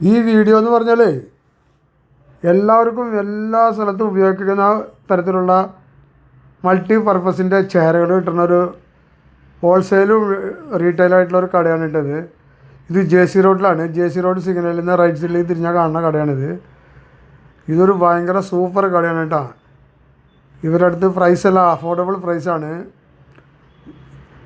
ഈ വീഡിയോ എന്ന് പറഞ്ഞാൽ എല്ലാവർക്കും എല്ലാ സ്ഥലത്തും ഉപയോഗിക്കുന്ന തരത്തിലുള്ള മൾട്ടി പർപ്പസിൻ്റെ ചെയറുകൾ കിട്ടുന്ന ഒരു ഹോൾസെയിലും റീറ്റെയിലായിട്ടുള്ളൊരു കടയാണ് ഇട്ടത്. ഇത് ജെ.സി. റോഡിലാണ്. ജെ.സി. റോഡ് സിഗ്നലിൽ നിന്ന് റൈറ്റ് സൈഡിലേക്ക് തിരിഞ്ഞാൽ കാണുന്ന കടയാണിത്. ഇതൊരു ഭയങ്കര സൂപ്പർ കടയാണ് കേട്ടോ. ഇവരുടെ അടുത്ത് പ്രൈസെല്ലാം അഫോർഡബിൾ പ്രൈസാണ്.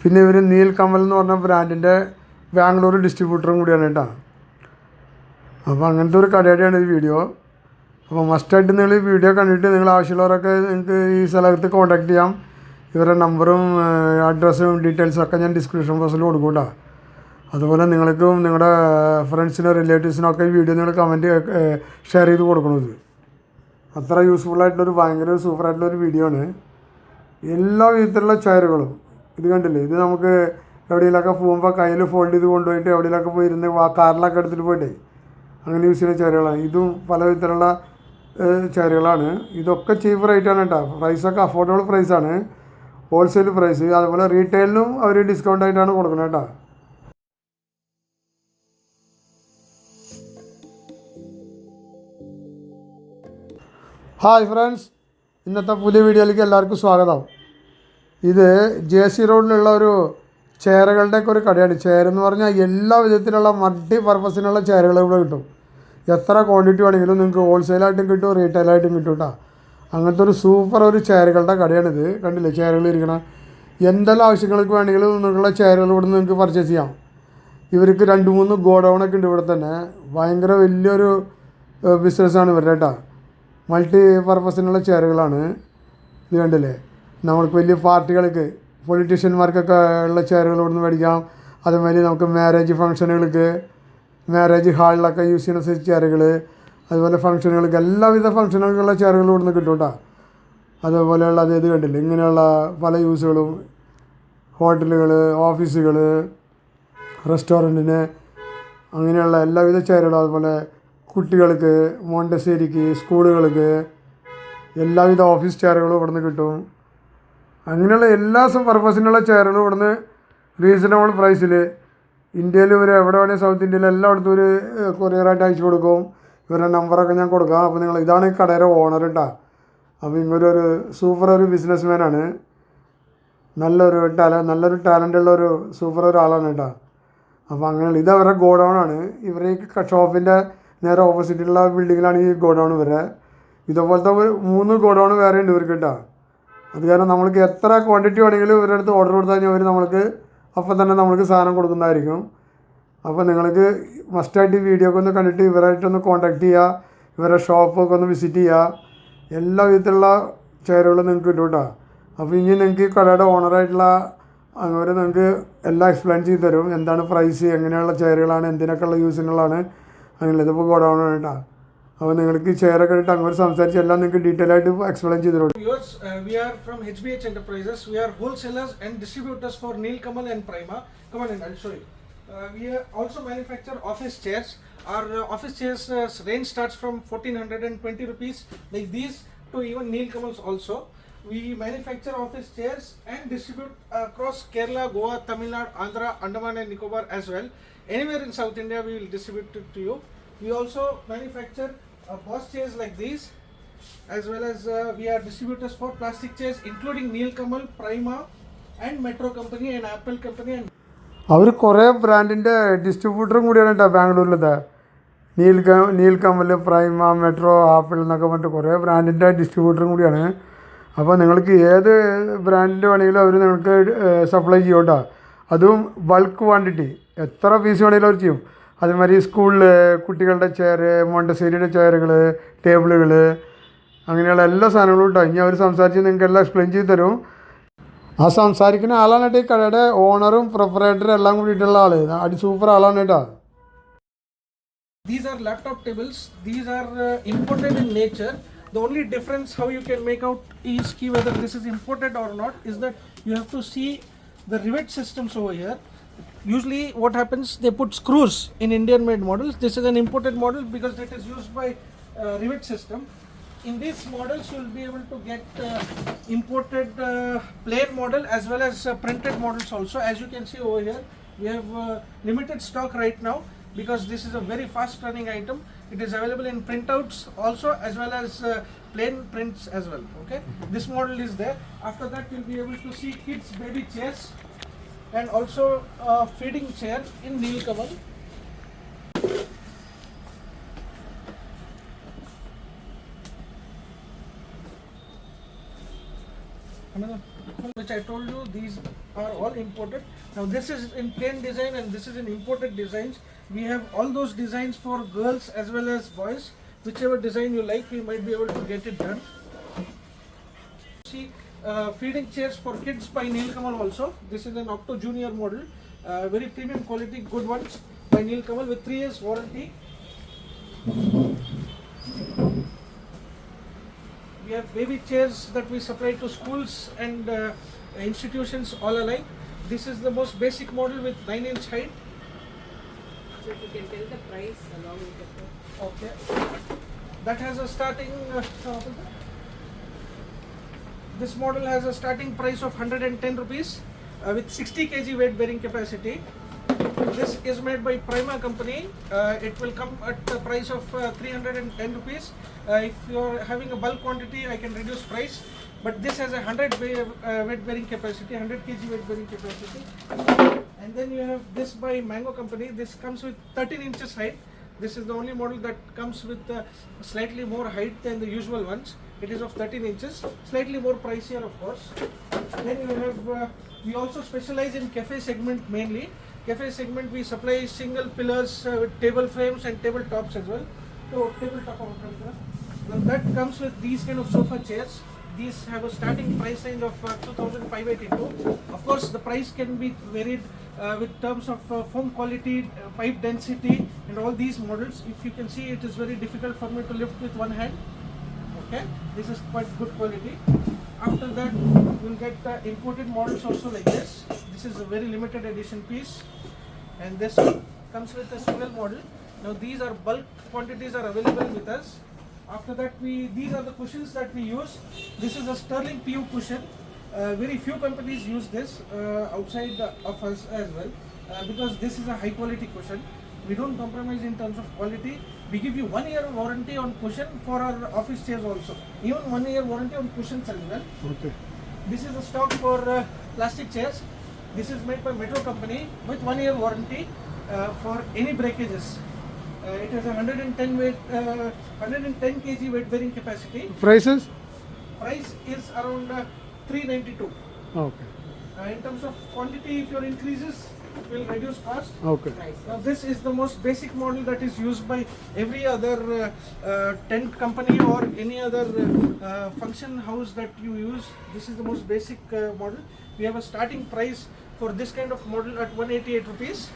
പിന്നെ ഇവർ നീൽക്കമൽ എന്ന് പറഞ്ഞ ബ്രാൻഡിൻ്റെ ബാംഗ്ലൂർ ഡിസ്ട്രിബ്യൂട്ടറും കൂടിയാണ് കേട്ടോ. അപ്പോൾ അങ്ങനത്തെ ഒരു കടയുടെയാണ് ഈ വീഡിയോ. അപ്പോൾ മസ്റ്റായിട്ട് നിങ്ങൾ ഈ വീഡിയോ കണ്ടിട്ട് നിങ്ങൾ ആവശ്യമുള്ളവരൊക്കെ നിങ്ങൾക്ക് ഈ സ്ഥലത്ത് കോൺടാക്ട് ചെയ്യാം. ഇവരുടെ നമ്പറും അഡ്രസ്സും ഡീറ്റെയിൽസൊക്കെ ഞാൻ ഡിസ്ക്രിപ്ഷൻ ബോക്സിൽ കൊടുക്കും കേട്ടോ. അതുപോലെ നിങ്ങൾക്കും നിങ്ങളുടെ ഫ്രണ്ട്സിനോ റിലേറ്റീവ്സിനൊക്കെ ഈ വീഡിയോ നിങ്ങൾ കമൻറ്റ് ഷെയർ ചെയ്ത് കൊടുക്കണത്. അത്ര യൂസ്ഫുള്ളായിട്ടുള്ളൊരു ഭയങ്കര സൂപ്പറായിട്ടുള്ളൊരു വീഡിയോ ആണ്. എല്ലാ വിധത്തിലുള്ള ചെയറുകളും ഇത് കണ്ടില്ലേ, ഇത് നമുക്ക് എവിടെയെങ്കിലൊക്കെ പോകുമ്പോൾ കയ്യിൽ ഫോൾഡ് ചെയ്ത് കൊണ്ടുപോയിട്ട് എവിടെയെങ്കിലൊക്കെ പോയിരുന്ന് കാറിലൊക്കെ എടുത്തിട്ട് പോയിട്ടേ അങ്ങനെ യൂസ് ചെയ്യുന്ന ചെയറുകളാണ്. ഇതും പല വിധത്തിലുള്ള ചെയറുകളാണ്. ഇതൊക്കെ ചീപ്പ് റേറ്റാണ് കേട്ടോ. പ്രൈസൊക്കെ അഫോർഡബിൾ പ്രൈസാണ്, ഹോൾസെയിൽ പ്രൈസ്. അതുപോലെ റീറ്റെയിലിനും അവർ ഡിസ്കൗണ്ട് ആയിട്ടാണ് കൊടുക്കുന്നത് കേട്ടോ. ഹായ് ഫ്രണ്ട്സ്, ഇന്നത്തെ പുതിയ വീഡിയോയിലേക്ക് എല്ലാവർക്കും സ്വാഗതം. ഇത് ജെ.സി. റോഡിലുള്ള ഒരു ചെയറുകളുടെയൊക്കെ ഒരു കടയാണ്. ചെയർ എന്ന് പറഞ്ഞാൽ എല്ലാ വിധത്തിലുള്ള മൾട്ടി പർപ്പസിനുള്ള ചെയറുകൾ ഇവിടെ കിട്ടും. എത്ര ക്വാണ്ടിറ്റി വേണമെങ്കിലും നിങ്ങൾക്ക് ഹോൾസെയിലായിട്ടും കിട്ടും, റീറ്റെയിലായിട്ടും കിട്ടും കേട്ടോ. അങ്ങനത്തെ ഒരു സൂപ്പർ ഒരു ചെയറുകളുടെ കടയാണിത്. കണ്ടില്ലേ ചെയറുകൾ ഇരിക്കണം. എന്തെല്ലാം ആവശ്യങ്ങൾക്ക് വേണമെങ്കിലും നിങ്ങൾക്കുള്ള ചെയറുകൾ ഇവിടെ നിന്ന് നിങ്ങൾക്ക് പർച്ചേസ് ചെയ്യാം. ഇവർക്ക് 2-3 ഗോഡൗണൊക്കെ ഉണ്ട് ഇവിടെ തന്നെ. ഭയങ്കര വലിയൊരു ബിസിനസ്സാണ് ഇവരുടെ കേട്ടോ. മൾട്ടി പർപ്പസിനുള്ള ചെയറുകളാണ്. ഇത് കണ്ടില്ലേ, നമ്മൾക്ക് വലിയ പാർട്ടികൾക്ക് പൊളിറ്റീഷ്യന്മാർക്കൊക്കെ ഉള്ള ചെയറുകൾ ഇവിടുന്ന് മേടിക്കാം. അതുമാതിരി നമുക്ക് മാരേജ് ഫംഗ്ഷനുകൾക്ക്, മാരേജ് ഹാളിലൊക്കെ യൂസ് ചെയ്യുന്ന സൈസ് ചെയറുകൾ, അതുപോലെ ഫംഗ്ഷനുകൾക്ക് എല്ലാവിധ ഫംഗ്ഷനുകൾക്കുള്ള ചെയറുകൾ ഇവിടുന്ന് കിട്ടും കേട്ടോ. അതുപോലെയുള്ള ഇത് കണ്ടില്ലേ, ഇങ്ങനെയുള്ള പല യൂസുകളും ഹോട്ടലുകൾ, ഓഫീസുകൾ, റെസ്റ്റോറൻറ്റിന് അങ്ങനെയുള്ള എല്ലാവിധ ചെയറുകളും, അതുപോലെ കുട്ടികൾക്ക്, മോണ്ടശ്ശേരിക്ക്, സ്കൂളുകൾക്ക് എല്ലാവിധ ഓഫീസ് ചെയറുകളും ഇവിടുന്ന് കിട്ടും. അങ്ങനെയുള്ള എല്ലാ പർപ്പസിനുള്ള ചെയറുകളും ഇവിടുന്ന് റീസണബിൾ പ്രൈസിൽ ഇന്ത്യയിൽ ഒരു എവിടെ വേണമെങ്കിൽ സൗത്ത് ഇന്ത്യയിൽ എല്ലായിടത്തും ഒരു കൊറിയറായിട്ട് അയച്ചു കൊടുക്കും. ഇവരുടെ നമ്പറൊക്കെ ഞാൻ കൊടുക്കാം. അപ്പോൾ നിങ്ങൾ ഇതാണ് ഈ കടയുടെ ഓണർ കേട്ടോ. അപ്പോൾ ഇവരൊരു സൂപ്പർ ഒരു ബിസിനസ് മാനാണ്. നല്ലൊരു ടാലൻ്റ് ഉള്ളൊരു സൂപ്പർ ഒരാളാണ് കേട്ടോ. അപ്പോൾ അങ്ങനെയുള്ള ഇത് അവരുടെ ഗോഡൗണാണ്. ഇവരുടെ ഈ ഷോപ്പിൻ്റെ നേരെ ഓപ്പോസിറ്റുള്ള ബിൽഡിങ്ങിലാണ് ഈ ഗോഡൗൺ വരെ. ഇതുപോലത്തെ 3 ഗോഡൗൺ വേറെ ഉണ്ട് ഇവർക്ക് കേട്ടോ. അത് കാരണം നമ്മൾക്ക് എത്ര ക്വാണ്ടിറ്റി വേണമെങ്കിലും ഇവരുടെ അടുത്ത് ഓർഡർ കൊടുത്തു കഴിഞ്ഞാൽ അവർ നമ്മൾക്ക് അപ്പം തന്നെ നമ്മൾക്ക് സാധനം കൊടുക്കുന്നതായിരിക്കും. അപ്പോൾ നിങ്ങൾക്ക് മസ്റ്റായിട്ട് ഈ വീഡിയോ ഒക്കെ ഒന്ന് കണ്ടിട്ട് ഇവരായിട്ടൊന്ന് കോൺടാക്ട് ചെയ്യുക. ഇവരുടെ ഷോപ്പൊക്കെ ഒന്ന് വിസിറ്റ് ചെയ്യുക. എല്ലാ വിധത്തിലുള്ള ചെയറുകളും നിങ്ങൾക്ക് കിട്ടും കേട്ടോ. അപ്പോൾ ഇനി നിങ്ങൾക്ക് കടയുടെ ഓണറായിട്ടുള്ള അവർ നിങ്ങൾക്ക് എല്ലാം എക്സ്പ്ലെയിൻ ചെയ്ത് തരും. എന്താണ് പ്രൈസ്, എങ്ങനെയുള്ള ചെയറുകളാണ്, എന്തിനൊക്കെയുള്ള യൂസിനുള്ളതാണ്. അങ്ങനെ ഇതിപ്പോൾ ഗോഡൗണാണ് കേട്ടോ. അപ്പോൾ നിങ്ങൾക്ക് ചെയറൊക്കെ ഇട്ട് അങ്ങോട്ട് സംസാരിച്ച് എല്ലാം നിങ്ങൾക്ക് ഡീറ്റെയിൽ ആയിട്ട് എക്സ്പ്ലെയിൻ ചെയ്ത് തരും. We are from H.B.H.Enterprises. We are wholesalers and distributors for Nilkamal and Prima. Come on in, I'll show you. We also manufacture office chairs. Our office chairs range starts from 1420 rupees like these to even Nilkamals also. We manufacture office chairs and distribute across Kerala, Goa, Tamil Nadu, Andhra, Andaman and Nicobar as well. Anywhere in South India we will distribute it to you. We also manufacture boss chairs like these, as well as we are distributors for plastic chairs including Nilkamal, Prima and Metro Company and Apple Company. And അവർ കുറേ ബ്രാൻഡിൻ്റെ ഡിസ്ട്രിബ്യൂട്ടറും കൂടിയാണ് കേട്ടോ ബാംഗ്ലൂരിലത്തെ. Nilkamal, പ്രൈമ, metro, apple എന്നൊക്കെ പറഞ്ഞിട്ട് കുറേ ബ്രാൻഡിൻ്റെ ഡിസ്ട്രിബ്യൂട്ടറും കൂടിയാണ്. അപ്പോൾ നിങ്ങൾക്ക് ഏത് ബ്രാൻഡിൻ്റെ വേണമെങ്കിലും അവർ നിങ്ങൾക്ക് സപ്ലൈ ചെയ്യും കേട്ടോ. അതും ബൾക്ക് ക്വാണ്ടിറ്റി, എത്ര പീസ് വേണമെങ്കിലും അവർ ചെയ്യും. അതുമാതിരി സ്കൂളിൽ കുട്ടികളുടെ ചെയർ, മോണ്ടശ്ശേരിയുടെ ചെയറുകൾ, ടേബിളുകൾ, അങ്ങനെയുള്ള എല്ലാ സാധനങ്ങളും ഉണ്ടാവും. ഇനി അവർ സംസാരിച്ച് നിങ്ങൾക്ക് എല്ലാം എക്സ്പ്ലെയിൻ ചെയ്ത് തരും. ആ സംസാരിക്കുന്ന ആളാണ് കേട്ടോ ഈ കടയുടെ ഓണറും പ്രൊപ്പറേറ്ററും എല്ലാം കൂടിയിട്ടുള്ള ആൾ. സൂപ്പർ ആളാണ് കേട്ടോ. these are laptop tables. These are imported in nature. The only difference how you can make out is key whether this is imported or not is that you have to see the rivet systems over here. Usually what happens, they put screws in Indian made models. This is an imported model because it is used by rivet system. In these models you will be able to get imported plain model as well as printed models also. As you can see over here, we have limited stock right now. because this is a very fast running item. It is available in printouts also, as well as plain prints as well. Okay, this model is there. After that, you'll be able to see kids baby chairs and also a feeding chair in Nilkamal. Another, which I told you, these are all imported. Now this is in plain design and this is in imported designs. We have all those designs for girls as well as boys. Whichever design you like, we might be able to get it done. See, feeding chairs for kids by Nilkamal also. This is an Octo Junior model, very premium quality, good ones by Nilkamal with 3 years warranty. We have baby chairs that we supply to schools and institutions all alike. This is the most basic model with 9-inch height. So if you can tell the price along with the quote. Okay. That has a starting, this model has a starting price of 110 rupees with 60 kg weight bearing capacity. This is made by Prima company. It will come at the price of 310 rupees. If you are having a bulk quantity, I can reduce price. But this has a 100 weight bearing capacity, 100 kg weight bearing capacity. And then you have this by Mango company. This comes with 13 inches height. This is the only model that comes with slightly more height than the usual ones. It is of 13 inches, slightly more pricier of course. Then you have, we also specialize in cafe segment mainly. Cafe segment we supply single pillars with table frames and table tops as well. So tabletop now that comes with these kind of sofa chairs. These have a starting price range of 2,582. Of course, the price can be varied with terms of foam quality, pipe density, and all these models. If you can see, it is very difficult for me to lift with one hand. Okay, this is quite good quality. After that, you will get imported models also like this. This is a very limited edition piece, and this comes with a single model. Now these are bulk quantities are available with us. After that, these are the cushions that we use. This is a sterling PU cushion. Very few companies use this outside of us as well, because this is a high quality cushion. We don't compromise in terms of quality. We give you 1 year warranty on cushion for our office chairs also. Even 1 year warranty on cushions as well. Okay. This is a stock for plastic chairs. This is made by Metro company with 1 year warranty for any breakages. It has a 110 kg weight bearing capacity. Prices? Price is around 392. Okay. In terms of quantity, if your increases, it will reduce cost. Okay. Now this is the most basic model that is used by every other tent company or any other function house that you use. This is the most basic model. We have a starting price for this kind of model at 188 rupees.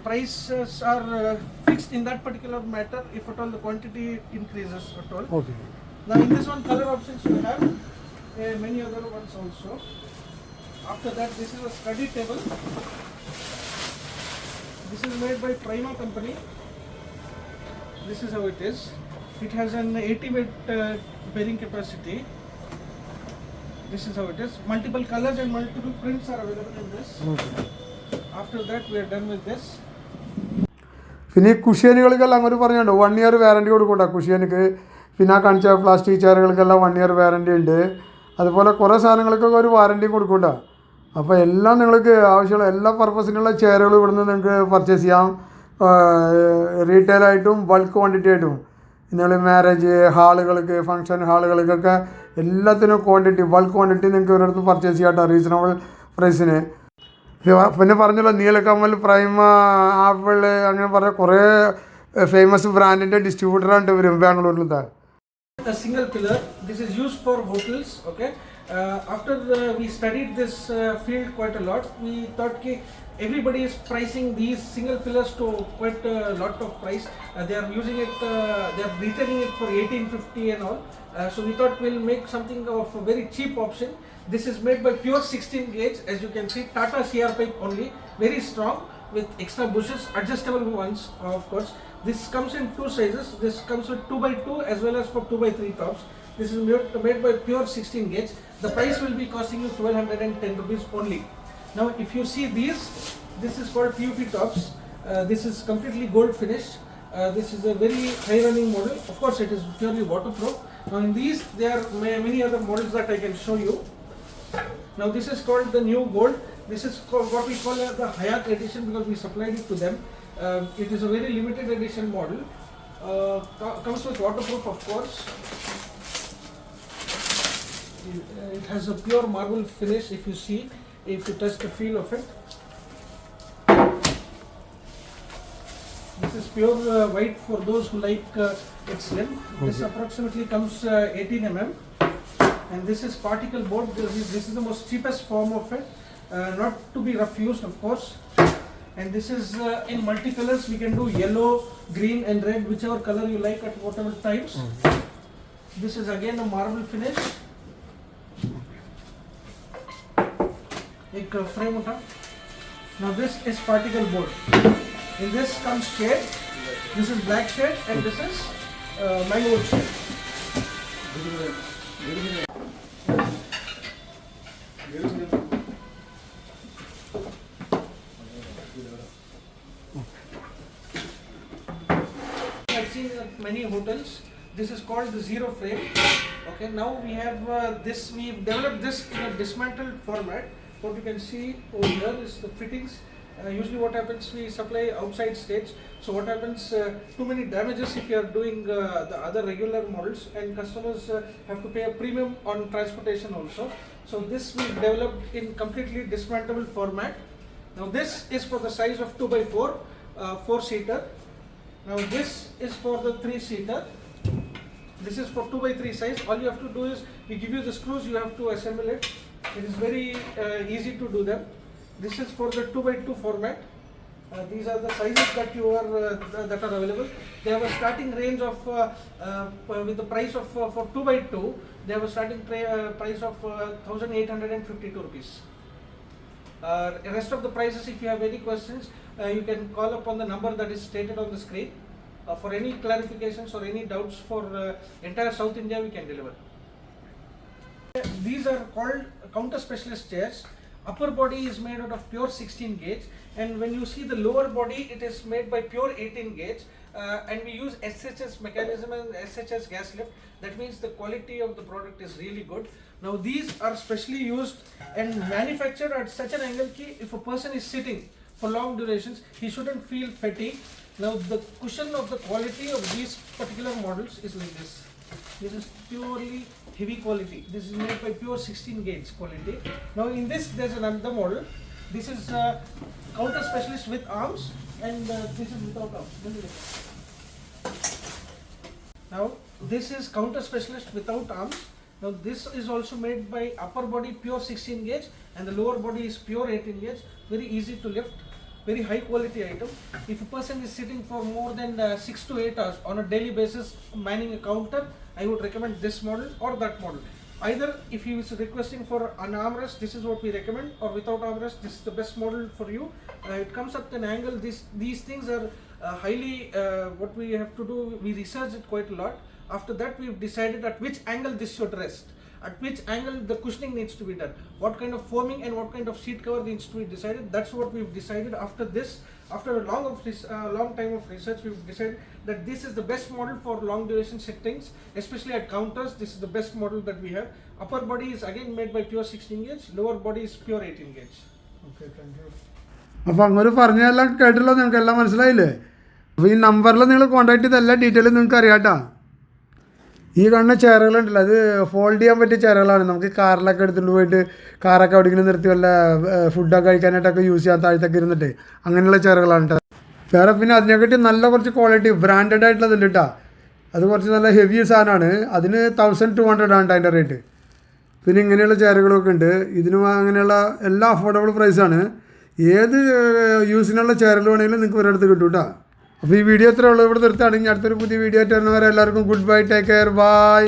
Prices are fixed in that particular matter if at all the quantity increases at all. Okay. Now in this one, color options you have many other ones also. After that, this is a study table. This is made by Prima company. This is how it is. It has an 80 weight bearing capacity. This is how it is. Multiple colors and multiple prints are available in this. Okay. After that, we are done with this. പിന്നെ ഈ കുഷ്യനുകൾക്കെല്ലാം അങ്ങോട്ട് പറഞ്ഞുണ്ട് 1 year warranty കൊടുക്കട്ടെ കുഷ്യനക്ക്. പിന്നെ ആ കാണിച്ച plastic ചെയറുകൾക്കെല്ലാം 1 year warranty ഉണ്ട്. അതുപോലെ കുറേ സാധനങ്ങൾക്കൊക്കെ ഒരു വാറണ്ടി കൊടുക്കണ്ട. അപ്പോൾ എല്ലാം നിങ്ങൾക്ക് ആവശ്യമുള്ള എല്ലാ പർപ്പസിനുള്ള ചെയറുകൾ ഇവിടുന്ന് നിങ്ങൾക്ക് പർച്ചേസ് ചെയ്യാം. റീറ്റെയിലായിട്ടും ബൾക്ക് ക്വാണ്ടിറ്റി ആയിട്ടും. നിങ്ങൾ മാരേജ് ഹാളുകൾക്ക്, ഫങ്ഷൻ ഹാളുകൾക്കൊക്കെ എല്ലാത്തിനും ക്വാണ്ടിറ്റി ബൾക്ക് ക്വാണ്ടിറ്റി നിങ്ങൾക്ക് ഇവരുടെ അടുത്ത് പർച്ചേസ് ചെയ്യാം കേട്ടോ, റീസണബിൾ പ്രൈസിന്. പിന്നെ പറഞ്ഞല്ലോ നീലക്കമൽ, പ്രൈമ, ആപ്പിൾ അങ്ങനെ പറഞ്ഞ കുറേ ഫേമസ് ബ്രാൻഡിൻ്റെ ഡിസ്ട്രിബ്യൂട്ടറാണ് ഇവരും ബാംഗ്ലൂരിലത്തെ. A single pillar. This is used for hotels. Okay. After we studied this field quite a lot, we thought that everybody is pricing these single pillars to quite a lot of price. They are using it. They are retailing it for 1850 and all. So we thought we'll make something of a very cheap option. This is made by pure 16 gauge, as you can see, Tata CR pipe only, very strong with extra bushes, adjustable ones of course. This comes in 2 sizes. This comes with 2x2 as well as for 2x3 tops. This is made by pure 16 gauge. The price will be costing you 1210 rupees only. Now if you see these, this is called PUP tops. This is completely gold finished. This is a very high running model. Of course, it is purely waterproof. Now in these, there are many other models that I can show you. Now this is called the new gold. This is called what we call the Hayat edition because we supplied it to them. It is a very limited edition model. Comes with waterproof, of course. It has a pure marble finish. If you see, if you touch the feel of it. This is pure white for those who like it slim. This approximately comes 18 mm. And this is particle board. This is the most cheapest form of it. Not to be rough used, of course. And this is in multicolors. We can do yellow, green and red, whichever color you like at whatever times. This is again a marble finish. एक frame उठा. Now this is particle board. In this comes shade. This is black shade and this is mango shade. I've seen at many hotels. This is called the zero frame. Okay, now we have this. We've developed this in a dismantled format. What you can see over here is the fittings. Usually what happens, we supply outside stage. So what happens, too many damages if you are doing the other regular models, and customers have to pay a premium on transportation also. So this we developed in completely dismantable format. Now this is for the size of 2x4, 4-seater. Now this is for the 3-seater. This is for 2x3 size. All you have to do is, we give you the screws, you have to assemble it. It is very easy to do them. This is for the 2x2 format. These are the sizes that you are that are available. They have a starting range of with the price of for 2x2. They have a starting price of 1,852 rupees. The rest of the prices, if you have any questions, you can call upon the number that is stated on the screen. For any clarifications or any doubts for entire South India, we can deliver. These are called counter specialist chairs. Upper body is made out of pure 16 gauge, and when you see the lower body, it is made by pure 18 gauge, and we use SHS mechanism and SHS gas lift. That means the quality of the product is really good. Now these are specially used and manufactured at such an angle that if a person is sitting for long durations, he shouldn't feel fatigue. Now the cushion of the quality of these particular models is like this. This is purely heavy quality. This is made by pure 16 gauge quality. Now in this there is another model. This is counter specialist with arms, and this is without arms. Now this is counter specialist without arms. Now this is also made by upper body pure 16 gauge and the lower body is pure 18 gauge. Very easy to lift. Very high quality item. If a person is sitting for more than 6 to 8 hours on a daily basis manning a counter, I would recommend this model or that model. Either if he is requesting for an armrest, this is what we recommend, or without armrest, this is the best model for you. It comes at an angle. These things are highly, what we have to do, we research it quite a lot. After that, we've decided at which angle this should rest. At which angle the cushioning needs to be done, what kind of foaming and what kind of seat cover needs to be decided. That's what we've decided. After this, after a long time of research, we've decided that this is the best model for long duration sittings, especially at counters. This is the best model that we have. Upper body is again made by pure 16 gauge, lower body is pure 18 gauge. Okay, thank you. അപ്പോൾ അങ്ങനെ പറഞ്ഞെല്ലാം കേട്ടല്ലോ, നിങ്ങൾക്ക് എല്ലാം മനസ്സിലായില്ലേ? അപ്പോൾ ഈ നമ്പറിൽ നിങ്ങൾ കോൺടാക്ട് ചെയ്ത എല്ലാ ഡീറ്റെയിലും നിങ്ങൾക്ക് അറിയാം കേട്ടോ. ഈ കാണുന്ന ചെയറുകളുണ്ടല്ലോ, അത് ഫോൾഡ് ചെയ്യാൻ പറ്റിയ ചെയറുകളാണ്. നമുക്ക് കാറിലൊക്കെ എടുത്തുകൊണ്ട് പോയിട്ട് കാറൊക്കെ എവിടെയെങ്കിലും നിർത്തി വല്ല ഫുഡൊക്കെ കഴിക്കാനായിട്ടൊക്കെ യൂസ് ചെയ്യാൻ താഴത്തൊക്കെ ഇരുന്നിട്ട് അങ്ങനെയുള്ള ചെയറുകളാണ് കേട്ടോ. വേറെ പിന്നെ അതിനെക്കാട്ടി നല്ല കുറച്ച് ക്വാളിറ്റി ബ്രാൻഡഡ് ആയിട്ടുള്ളതുണ്ട് കേട്ടോ. അത് കുറച്ച് നല്ല ഹെവി സാധനമാണ്. അതിന് 1200 ആണ് അതിൻ്റെ റേറ്റ്. പിന്നെ ഇങ്ങനെയുള്ള ചെയറുകളൊക്കെ ഉണ്ട്. ഇതിനും അങ്ങനെയുള്ള എല്ലാ അഫോർഡബിൾ പ്രൈസാണ്. ഏത് യൂസിനുള്ള ചെയറുകൾ വേണമെങ്കിലും നിങ്ങൾക്ക് ഒരിടത്ത് കിട്ടും കേട്ടോ. അപ്പോൾ ഈ വീഡിയോ എത്ര ഉള്ളൂ ഇവിടെ നിർത്തുകയാണെങ്കിൽ അടുത്തൊരു പുതിയ വീഡിയോ ആയിട്ട് വരുന്നവരെ എല്ലാവർക്കും good bye, take care, by.